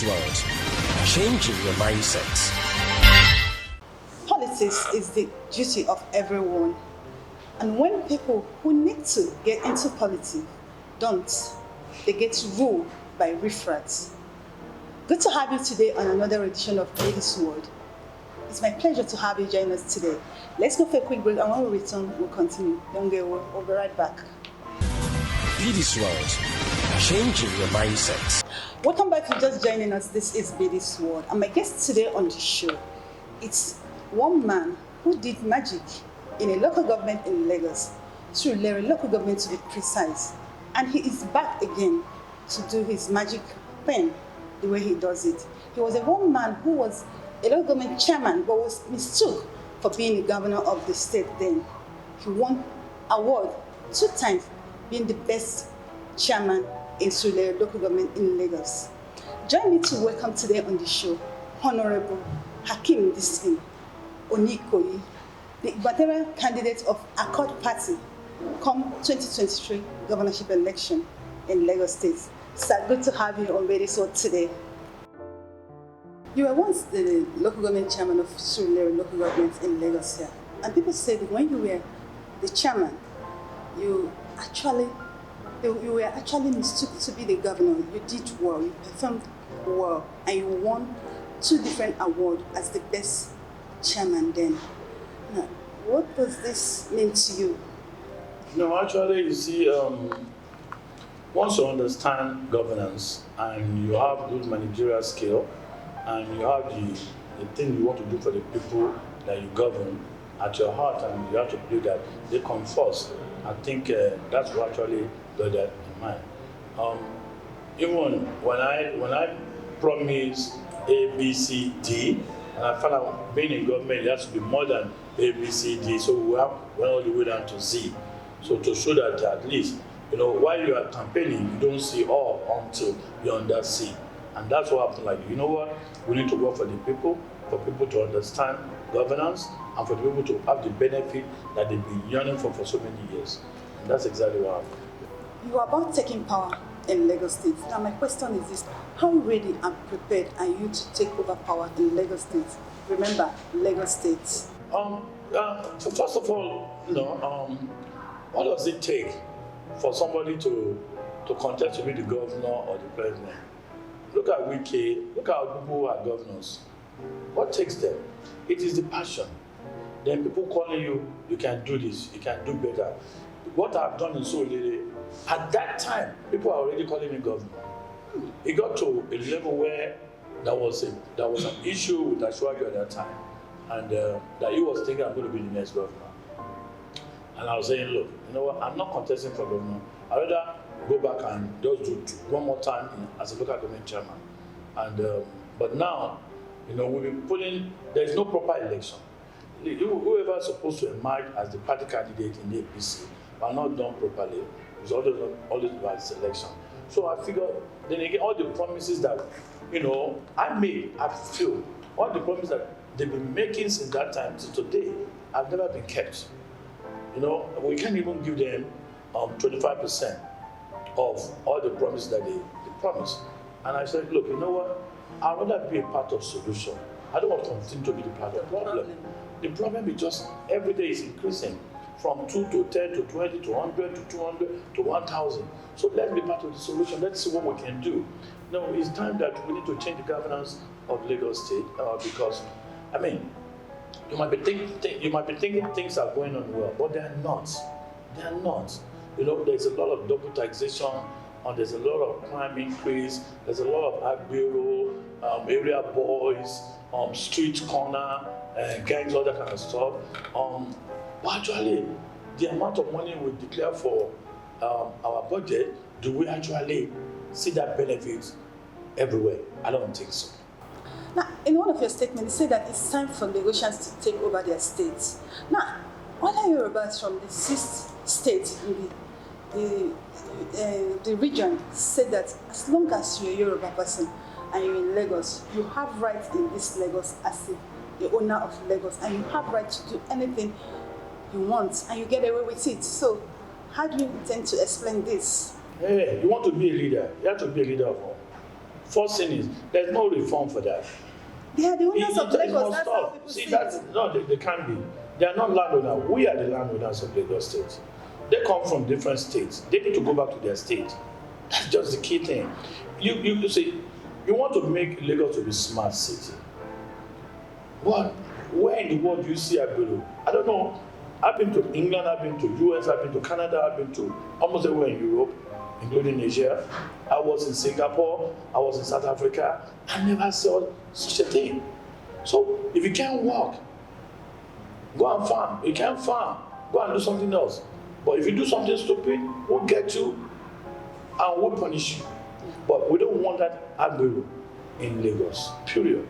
this world, changing your mindset. Politics is the duty of everyone. And when people who need to get into politics don't, they get ruled by riffraffs. Good to have you today on another edition of This World. It's my pleasure to have you join us today. Let's go for a quick break, and when we return, we'll continue. Don't get away, we'll be right back. This world, changing your mindset. Welcome back to just joining us. This is This World. And my guest today on the show, it's one man who did magic in a local government in Lagos, through Liberate local government to be precise. And he is back again to do his magic pen the way he does it. He was a one man who was a local government chairman but was mistook for being the governor of the state then. He won award 2 times being the best chairman in Surulere local government in Lagos. Join me to welcome today on the show Honorable Hakeem Dickson Onikoyi, the Gubernatorial candidate of Accord Party come 2023 governorship election in Lagos State. Sir, good to have you on This World today. You were once the local government chairman of Surulere local government in Lagos here, and people said that when you were the chairman, you were actually mistook to be the governor. You did well, you performed well, and you won 2 different awards as the best chairman then. Now, what does this mean to you? No, actually, you see, once you understand governance and you have good managerial skill and you have the thing you want to do for the people that you govern at your heart, and you have to believe that they come first, I think that's what actually got that in mind. Even when I promise A, B, C, D, and I found out being in government, it has to be more than A, B, C, D, so we went all the way down to Z. So to show that at least, while you are campaigning, you don't see all until you're on that C. And that's what happened. Like, you know what? We need to work for the people, for people to understand governance, and for the people to have the benefit that they've been yearning for so many years. And that's exactly what happened. You are about taking power in Lagos State. Now my question is this: how ready and prepared are you to take over power in Lagos State? Remember, Lagos State. First of all, what does it take for somebody to contest to be the governor or the president? Look at Wike, look at people who are governors. What takes them? It is the passion. Then people calling you, you can do this, you can do better. What I've done in Surulere, at that time, people are already calling me governor. It got to a level where there was an issue with Ashwagi at that time, and that he was thinking I'm going to be the next governor. And I was saying, look, you know what, I'm not contesting for governor. I'd rather go back and just do one more time as a local government chairman. And but now, we've been putting, there's no proper election. Whoever is supposed to emerge as the party candidate in the APC are not done properly. It's always about this election. So I figured, then again, all the promises that, I made, I feel, all the promises that they've been making since that time to today have never been kept. We can't even give them 25% of all the promises that they promised. And I said, look, you know what? I'd rather be a part of solution. I don't want to continue to be the part of the problem. The problem is just every day is increasing from 2 to 10 to 20 to 100 to 200 to 1,000. So let's be part of the solution. Let's see what we can do. It's time that we need to change the governance of Lagos State because, you might be thinking things are going on well, but they are not. They are not. There's a lot of double taxation, and there's a lot of crime increase. There's a lot of ag bureau, area boys, street corner, gangs, all that kind of stuff. But actually, the amount of money we declare for our budget, do we actually see that benefit everywhere? I don't think so. Now, in one of your statements, you say that it's time for Lagosians to take over their states. Now, other Yorubas from the 6th state in the region said that as long as you're a Yoruba person and you're in Lagos, you have rights in this Lagos as the owner of Lagos, and you have right to do anything you want, and you get away with it. So, how do you intend to explain this? Hey, you want to be a leader, you have to be a leader of all. First thing is, there's no reform for that. They are the owners of It Lagos. must That's stop. how people See, see that's it. no, they can't be. They are not landowners. We are the landowners of Lagos State. They come from different states. They need to go back to their state. That's just the key thing. You see, you want to make Lagos to be a smart city. But where in the world do you see Agbero? I don't know. I've been to England, I've been to US, I've been to Canada, I've been to almost everywhere in Europe, including Asia. I was in Singapore, I was in South Africa. I never saw such a thing. So if you can't walk, go and farm. You can't farm, go and do something else. But if you do something stupid, we'll get you and we'll punish you. But we don't want that Agbero in Lagos, period.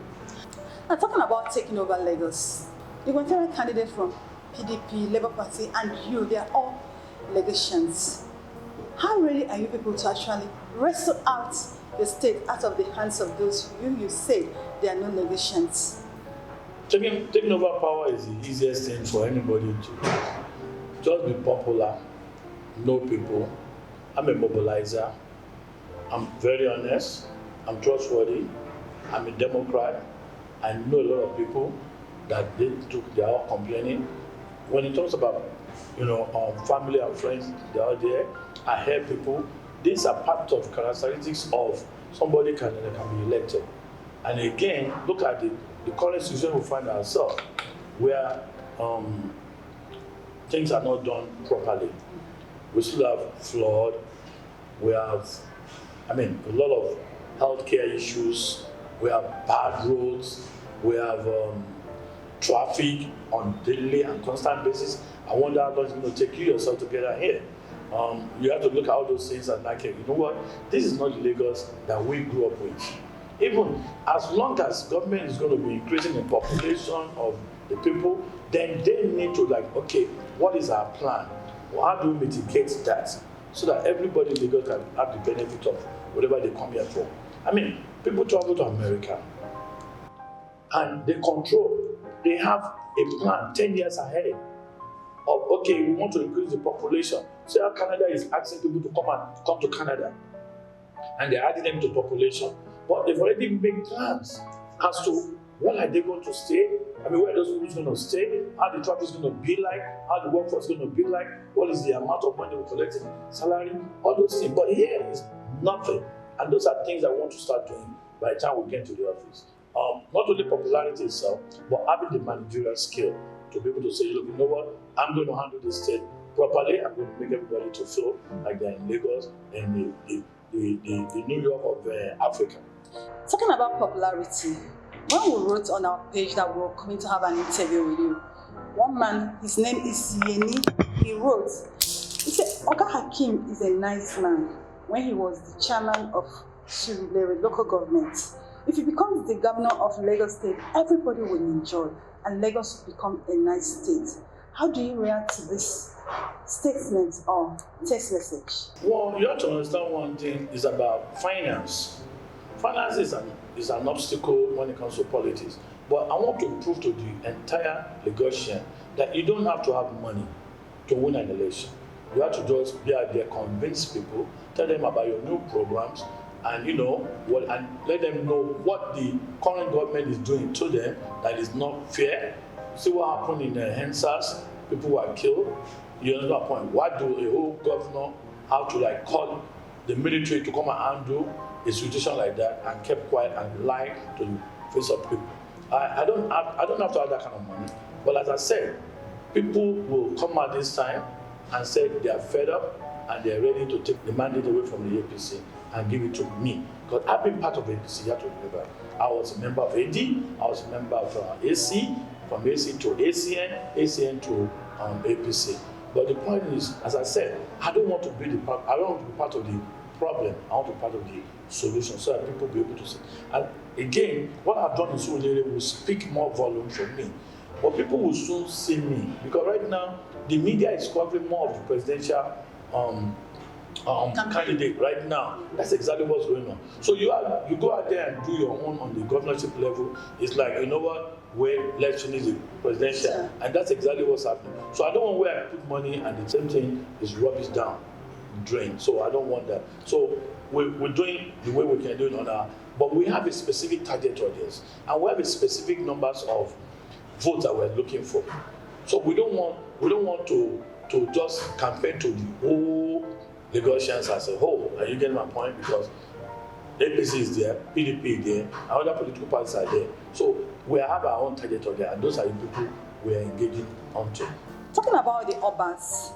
Now, talking about taking over Lagos, the gubernatorial candidate from PDP, Labour Party, and you, they are all Lagosians. How ready are you people to actually wrestle out the state out of the hands of those you say they are not Lagosians? Taking over power is the easiest thing for anybody to just be popular, know people. I'm a mobilizer. I'm very honest. I'm trustworthy. I'm a Democrat. I know a lot of people that they are all complaining. When it talks about, family and friends, they are there. I hear people. These are part of characteristics of somebody that can be elected. And again, look at the current situation we find ourselves, where things are not done properly. We still have flood. We have, a lot of healthcare issues. We have bad roads. We have traffic on daily and constant basis. I wonder how long it's going to take you yourself to get here. You have to look at all those things and you know what? This is not the Lagos that we grew up with. Even as long as government is going to be increasing the population of the people, then they need to okay, what is our plan? How do we mitigate that so that everybody in Lagos can have the benefit of whatever they come here for? People travel to America and they have a plan 10 years ahead of, okay, we want to increase the population. So Canada is asking people to come to Canada, and they're adding them to population. But they've already made plans as to what are they going to stay, where those people going to stay, how the traffic is going to be like, how the workforce is going to be like, what is the amount of money we're collecting, salary, all those things. But here is nothing. And those are things I want to start doing by the time we get to the office. Not only popularity itself, but having the managerial skill to be able to say, look, you know what, I'm going to handle this state properly. I'm going to make everybody to feel like they're in Lagos and the New York of Africa. Talking about popularity, when we wrote on our page that we were coming to have an interview with you, one man, his name is Yeni, he wrote, he said, Oga Hakeem is a nice man. When he was the chairman of Liberate Local Government, if he becomes the governor of Lagos State, everybody will enjoy, and Lagos will become a nice state. How do you react to this statement or text message? Well, you have to understand one thing is about finance. Finance is an obstacle when it comes to politics. But I want to prove to the entire Lagosian that you don't have to have money to win an election. You have to just be out there, convince people, tell them about your new programs, and and let them know what the current government is doing to them that is not fair. See what happened in Hensas, people were killed. You know that point. Why do a whole governor have to call the military to come and handle a situation like that and kept quiet and lie to the face of people? I don't have to have that kind of money. But as I said, people will come out this time and say they are fed up and they are ready to take the mandate away from the APC and give it to me. Because I've been part of APC, you have to remember. I was a member of AD, I was a member of AC, from AC to ACN, ACN to APC. But the point is, as I said, I don't want to be part of the problem. I want to be part of the solution so that people will be able to see. And again, what I've done in Surulere will speak more volume for me. But people will soon see me. Because right now, the media is covering more of the presidential candidate right now. That's exactly what's going on. So you go out there and do your own on the governorship level. It's like, you know what, where election is the presidential, and that's exactly what's happening. So I don't want where I put money and the same thing is rubbish down, drain. So I don't want that. So we're doing the way we can do it on our, but we have a specific target audience, and we have a specific numbers of votes that we're looking for. So we don't want to just campaign to the whole Lagosians as a whole. Are you getting my point? Because APC is there, PDP is there, and other political parties are there. So we have our own target audience, and those are the people we are engaging onto. Talking about the Obas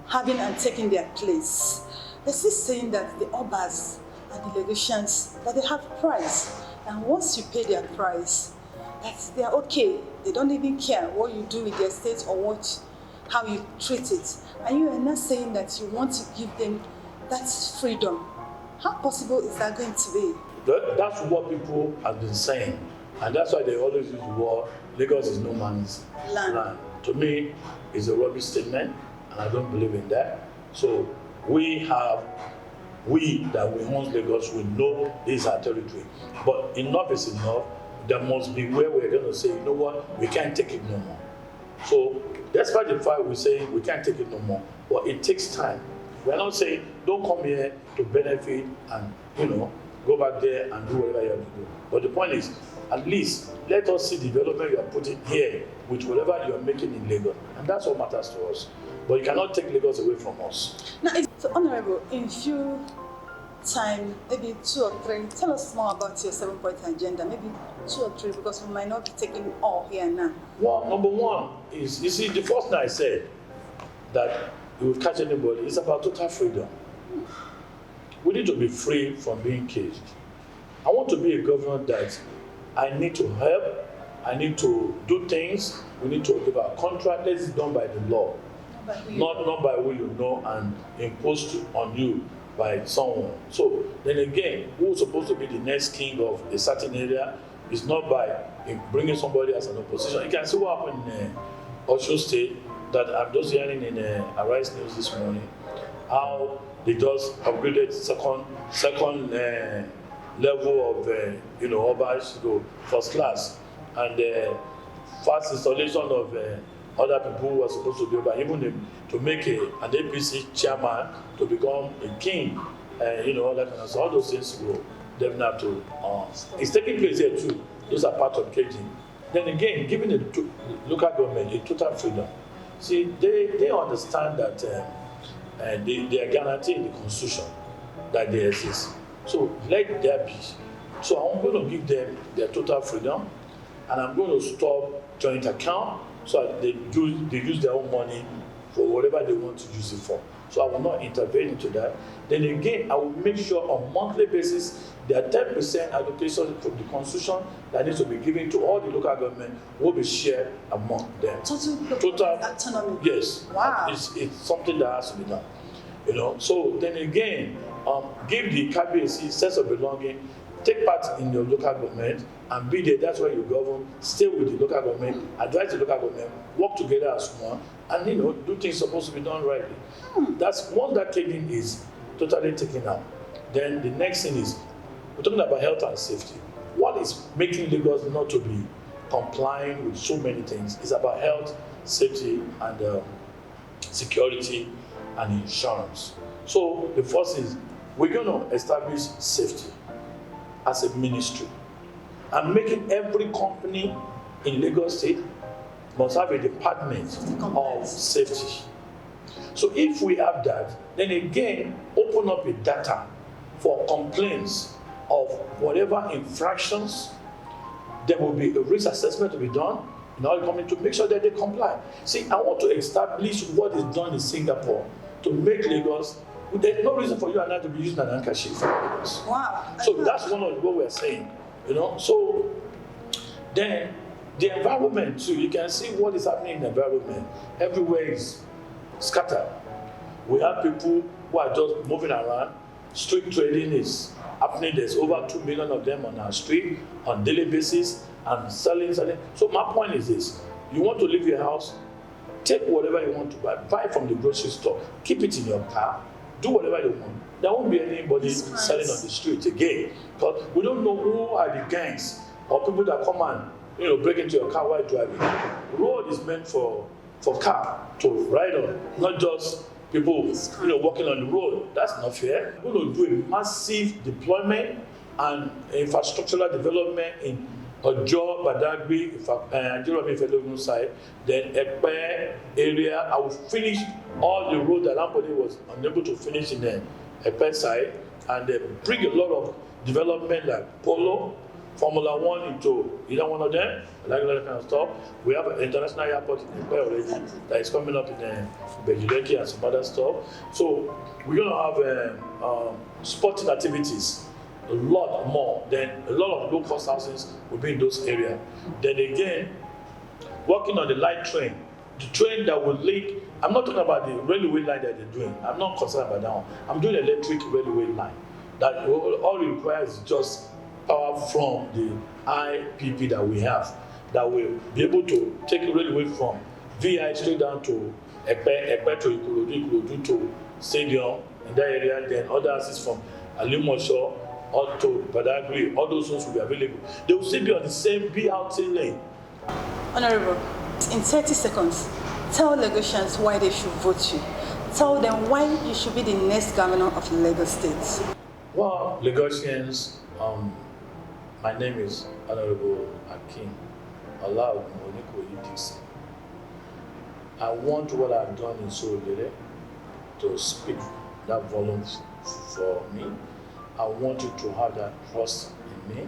having and taking their place, there's this saying that the Obas and the Lagosians, that they have price, and once you pay their price, that they are okay. They don't even care what you do with their state or how you treat it. And you are not saying that you want to give them that freedom. How possible is that going to be? That's what people have been saying, and that's why they always use the word Lagos is no man's land. To me, it's a rubbish statement, and I don't believe in that. So we that we own Lagos, we know this is our territory. But enough is enough. There must be where we're going to say, you know what, we can't take it no more. So despite the fact we say we can't take it no more, but it takes time. We're not saying don't come here to benefit and go back there and do whatever you have to do. But the point is, at least let us see the development you are putting here with whatever you are making in Lagos, and that's what matters to us. But you cannot take Lagos away from us. Now, so Honorable, in few time, maybe 2 or 3, tell us more about your 7-point agenda. Maybe 2 or 3, because we might not be taking all here now. Well, number one is, you see, the first thing I said that you will catch anybody, it's about total freedom. We need to be free from being caged. I want to be a governor that I need to help, I need to do things, we need to give our contract, let it done by the law. Not by who you know and imposed on you by someone. So then again, who's supposed to be the next king of a certain area is not by bringing somebody as an opposition. You can see what happened in Osho State, that I'm just hearing in Arise News this morning, how they just upgraded second level of Obas to first class, and fast installation of other people who are supposed to be over, even to make an APC chairman to become a king, all that kind of stuff. All those things will definitely have to. It's taking place here too. Those are part of caging. Then again, giving the local government a total freedom. See, they understand that they are guaranteed in the constitution that they exist. So let there be. So I'm going to give them their total freedom, and I'm going to stop joint account so that they use their own money for whatever they want to use it for. So I will not intervene into that. Then again, I will make sure on monthly basis there are 10% allocation from the constitution that needs to be given to all the local government will be shared among them. Total autonomy. Yes. Wow. It's something that has to be done. So then again, give the KBC sense of belonging, take part in your local government and be there. That's where you govern. Stay with the local government, advise the local government, work together as one, and do things supposed to be done rightly. That's once that caging is totally taken out. Then the next thing is we're talking about health and safety. What is making Lagos not to be complying with so many things is about health, safety, and security and insurance. So the first is we're going to establish safety as a ministry, and making every company in Lagos State must have a department of safety. So if we have that, then again, open up a data for complaints of whatever infractions. There will be a risk assessment to be done in order to make sure that they comply. See, I want to establish what is done in Singapore to make Lagos. There's no reason for you and I to be using an handkerchief. Wow. So that's one of what we're saying, So then the environment too, you can see what is happening in the environment. Everywhere is scattered. We have people who are just moving around. Street trading is happening. There's over 2 million of them on our street on daily basis and selling. So my point is this: you want to leave your house, take whatever you want to buy from the grocery store, keep it in your car. Do whatever you want. There won't be anybody selling on the street again, because we don't know who are the gangs or people that come and break into your car while driving. The road is meant for car to ride on, not just people, working on the road. That's not fair. We're going to do a massive deployment and infrastructural development in Ojo, Badagry, Nigeria side, then Epe area. I will finish all the road that somebody was unable to finish in the Epe side, and bring a lot of development like Polo, Formula One into either one of them, like that kind of stuff. We have an international airport in Epe already that is coming up in Bejuleki and some other stuff. So we're going to have sporting activities. A lot more. Then a lot of low-cost houses will be in those areas. Then again, working on the light train, the train that will link. I'm not talking about the railway line that they're doing. I'm not concerned about that one. I'm doing electric railway line. That all it requires is just power from the IPP that we have, that will be able to take a railway from VI straight down to Epe to Ikorodu to Stadium in that area. Then other houses from Alimosho or to Badagry, all those ones will be available. They will still be on the same BRT lane. Honorable, in 30 seconds, tell Lagosians why they should vote you. Tell them why you should be the next governor of Lagos State. Well, Lagosians, my name is Honorable Hakeem Dickson. I want what I've done in Surulere to speak that volume for me. I want you to have that trust in me.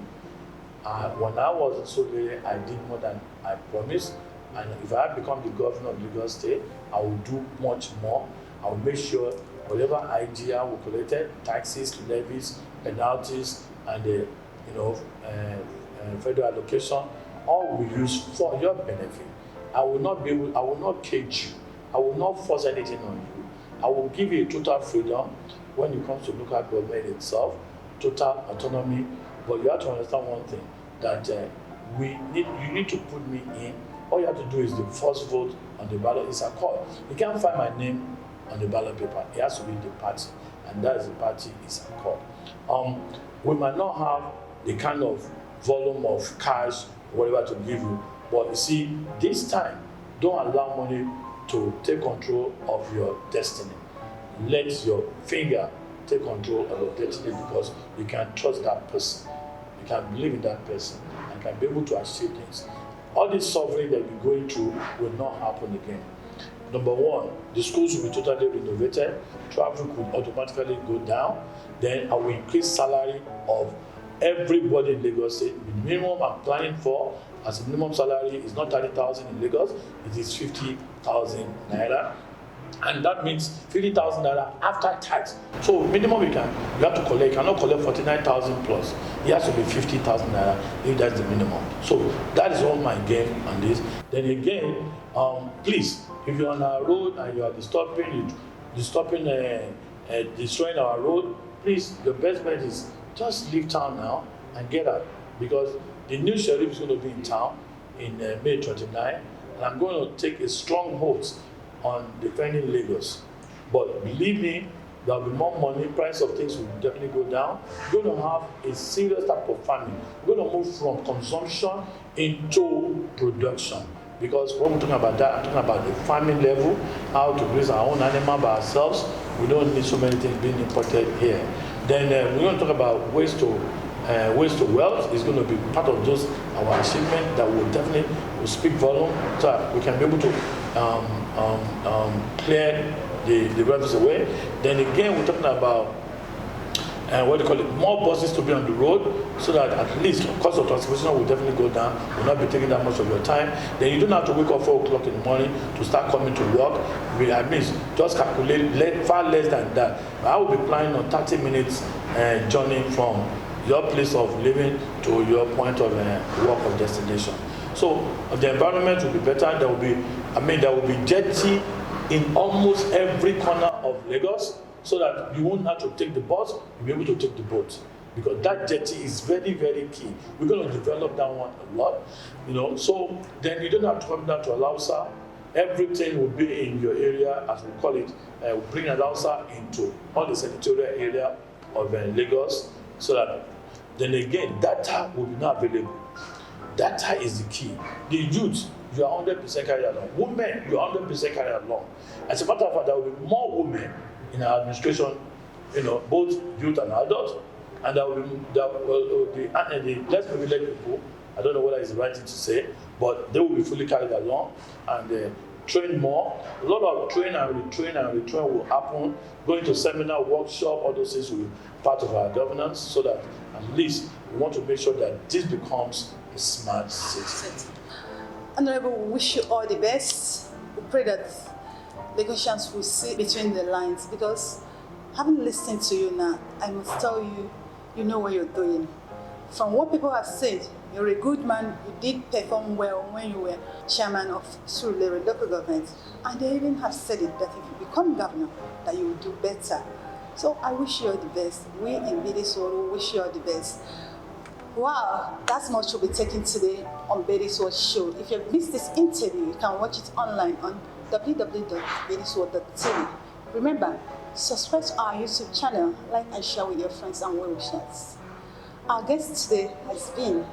When I was in Surulere, I did more than I promised. And if I become the governor of Lagos State, I will do much more. I will make sure whatever idea we collected, taxes, levies, penalties, and federal allocation, all we use for your benefit. I will not cage you. I will not force anything on you. I will give you total freedom when it comes to local government itself, total autonomy. But you have to understand one thing, that you need to put me in. All you have to do is the first vote on the ballot is a call. You can't find my name on the ballot paper. It has to be the party, and that is the party is a call. We might not have the kind of volume of cash, whatever to give you, but you see, this time, don't allow money to take control of your destiny. Let your finger take control of your destiny, because you can trust that person. You can believe in that person and can be able to achieve things. All this suffering that you're going through will not happen again. Number one, the schools will be totally renovated. Traffic will automatically go down. Then I will increase salary of everybody in Lagos State. The minimum I'm planning for as a minimum salary is not 30,000 in Lagos, it is 50,000 naira. And that means 50,000 naira after tax. So minimum you have to collect, you cannot collect 49,000 plus. It has to be 50,000 naira if that's the minimum. So that is all my game on this. Then again, please, if you're on our road and you are destroying our road, please, the best bet is just leave town now and get out, because the new sheriff is going to be in town in May 29, and I'm going to take a strong hold on defending Lagos. But believe me, there will be more money, price of things will definitely go down. We're going to have a serious type of farming. We're going to move from consumption into production. Because when we're talking about that, I'm talking about the farming level, how to raise our own animal by ourselves. We don't need so many things being imported here. Then we're going to talk about waste to wealth. Is going to be part of those our achievement that will definitely speak volume, so that we can be able to clear the rivers away. Then again, we're talking about more buses to be on the road, so that at least cost of transportation will definitely go down, will not be taking that much of your time. Then you don't have to wake up 4 o'clock in the morning to start coming to work. I mean, just calculate far less than that. I will be planning on 30 minutes journey from your place of living to your point of work or destination. So the environment will be better. There will be jetty in almost every corner of Lagos, so that you won't have to take the bus, you'll be able to take the boat. Because that jetty is very, very key. We're going to develop that one a lot, So then you don't have to come down to Alausa. Everything will be in your area, as we call it. We'll bring Alausa into all the senatorial area of Lagos, so that then again, data will be now available. Data is the key. The youth, you are 100% carried along. Women, you are 100% carried along. As a matter of fact, there will be more women in our administration, both youth and adults, and there will be the less privileged people. I don't know whether it's the right thing to say, but they will be fully carried along and train more. A lot of train and retrain will happen. Going to seminar, workshop, all those things will be part of our governance, so that at least we want to make sure that this becomes a smart city. Honorable, we wish you all the best. We pray that Lagosians will see between the lines, because having listened to you now, I must tell you, you know what you're doing. From what people have said, you're a good man, you did perform well when you were chairman of Liberate local government, and they even have said it that if you become governor, that you will do better. So I wish you all the best. We in Bedisworo wish you all the best. Wow, that's much will be taken today on Bedisworo Show. If you've missed this interview, you can watch it online on www.bedisworo.tv. Remember, subscribe to our YouTube channel, like and share with your friends and well-wishers. Our guest today has been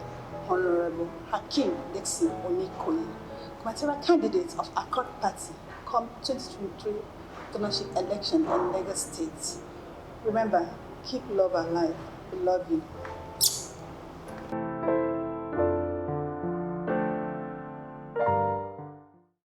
Honorable Hakeem Dickson Onikoye, gubernatorial candidate of Accord Party, come 2023 governorship election in Lagos State. Remember, keep love alive. We love you.